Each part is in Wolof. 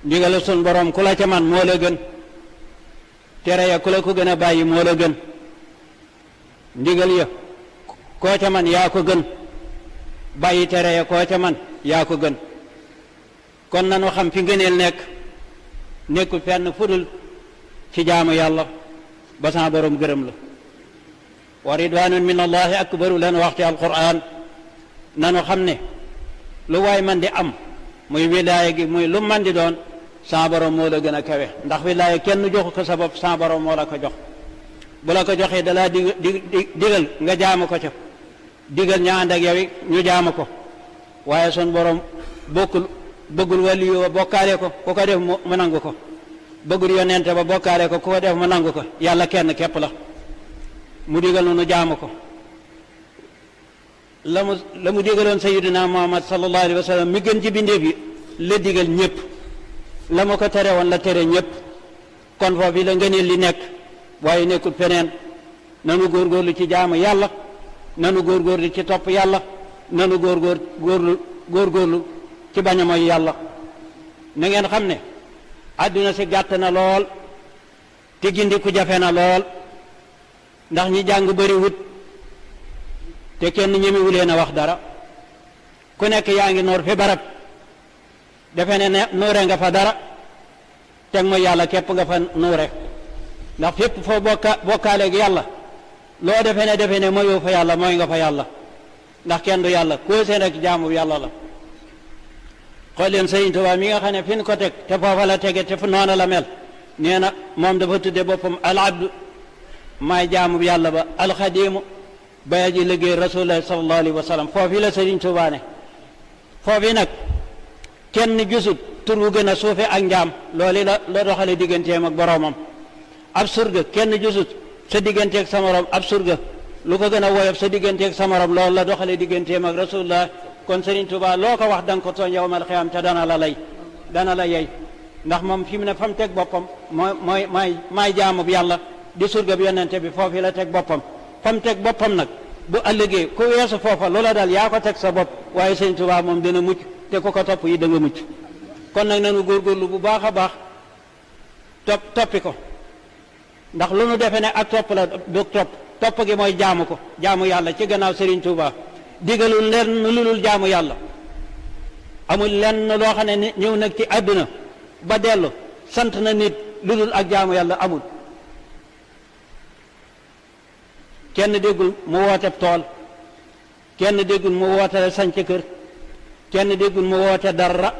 ndigal sun borom ku la ca man moo la gën tere ya ku la ko gën a bàyyi moo la gën ndigal ya koo ca man yaa ko gën bàyyi tere ya koo ca man yaa ko gën kon nanu xam fi ngëneel nekkul fenn fudul ci jaamu yàlla ba sa borom gërëm la wa ridwanun min allahi akbaru lan wax ci alquran nanu xam ne lu waay man di am muy wilaaya gi muy lu man di doon sa borom moo la gën a kawe ndax wilaaya kenn joxu ko sa bopp sa borom moo la ko jox bu la ko joxee dalaa digal nga jaamu ko ca digal ña ànd ak yow ñu jaamu ko waaye sun borom bëggul waliyu ba bokkaale ko ku ko def mu nangu ko bëggul yonente ba bokkaale ko ku ko def mu nangu ko yàlla kenn képp la mu digal nu jaamu ko la mu digaloon sayyidina Muhammad sallallahu alayhi wa sallam mi gën ci bindeef yi la digal ñëpp la ma ko tere woon la tere ñëpp kon foofu la ngëneel li nekk waaye nekkul feneen nanu góorgóorlu ci jaamu yàlla nanu góorgóorlu ci topp yàlla nanu góorgóorlu ci bañ a mooy yàlla na ngeen xam ne àdduna si gàtt na lool te gindi ku jafe na lool ndax ñi jàng bëri wut te kenn ñemewuleen a wax dara ku nekk yaa ngi noor fi barab defe ne nuure nga fa dara teg mooy yàlla képp nga fa nuure ndax fépp foo bokkaaleeg yàlla loo defe ne mooyoo fa yàlla mooy nga fa yàlla ndax kenn du yàlla koo seen rek jaamu yàlla la xool leen Sëriñ Tuubaa mi nga xam ne fi ñu ko teg te foofa la tege te fu noona la mel nee na moom dafa tudde boppam al abdu maay jaamu yàlla ba alxadimu baya ji liggéey rasulullah sallallahu alayhi wa sallam foofi la Sëriñ Tuubaa ne foofi nag kenn gisut tur wu gën a suufe ak njaam loolu la doxale digganteem ak boroomam ab surga kenn gisut sa digganteeg sa morom ab surga lu ko gën a woyof sa digganteeg sa morom loolu la doxale digganteem ak rasulullah kon Sëriñ Tuubaa loo ko wax da nga ko tooñ yawmal xiyaam te dana la yey ndax moom fi mu ne fa mu teg boppam maay jaamu bi yàlla di surga bi yonente bi foofu la teg boppam fa mu teg boppam nag bu ëllëgee ku weesu foofa loola daal yaa ko teg sa bopp waaye Sëriñ Tuubaa moom dana mucc te ku ko topp yi da nga mucc kon nag nanu góorgóorlu bu baax a baax toppi ko ndax lu nu defe ne ak topp la du topp gi mooy jaamu yàlla ci gannaaw Sëriñ Tuubaa digalul lenn lu dul jaamu yàlla amul lenn loo xam ne ñëw nag ci àdduna ba dellu sant na nit lu dul ak jaamu yàlla amul kenn déggul mu woote tool kenn déggul mu woote sanc kër kenn déggul mu woote dara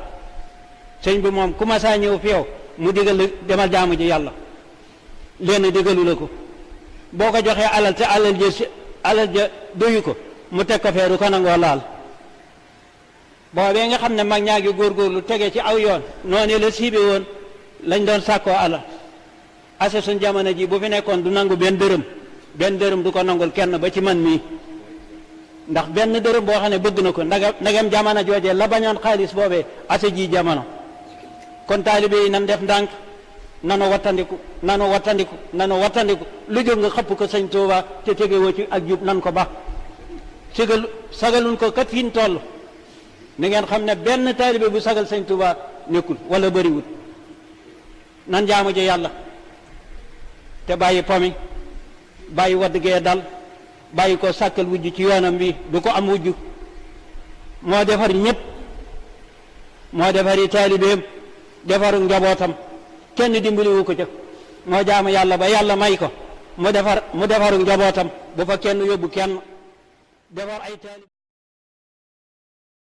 sëñ bi moom ku ma saa ñëw fi yow mu digal demal jaamu ji yàlla lenn digalu la ko boo ko joxee alal te alal ja doyu ko mu teg ko feeru ko nangoo laal boobee nga xam ne mag ñaa ngi góorgóorlu tege ci aw yoon noonu la siibe woon lañ doon sàkkoo alal ase suñ jamono ji bu fi nekkoon du nangu benn dërëm du ko nangul kenn ba ci man mii ndax benn dërëm boo xam ne bëgg na ko ndagam jamono joojee la bañoon xaalis boobee ase ji jamono kon taalibe yi nan def ndànk nanu wattandiku lu jóg nga xëpp ko Sëñ Tuubaa te tegewoo ci ak jub nan ko ba sagalun ko kat fi ñu toll ni ngeen xam ne benn taalibe bu sagal Sëñ Tuubaa nekkul wala bëriwul nan jaamu ji yàlla te bàyyi pomi bàyyi wadd gee dal bàyyi ko sàkkal wujj ci yoonam bi du ko am wujj moo defar ñëpp moo defari taalibeem defaru njabootam kenn dimbaliwu ko ca moo jaamu yàlla ba yàlla may ko mu defaru njabootam bu fa kenn yóbbu kenn defar ay taalib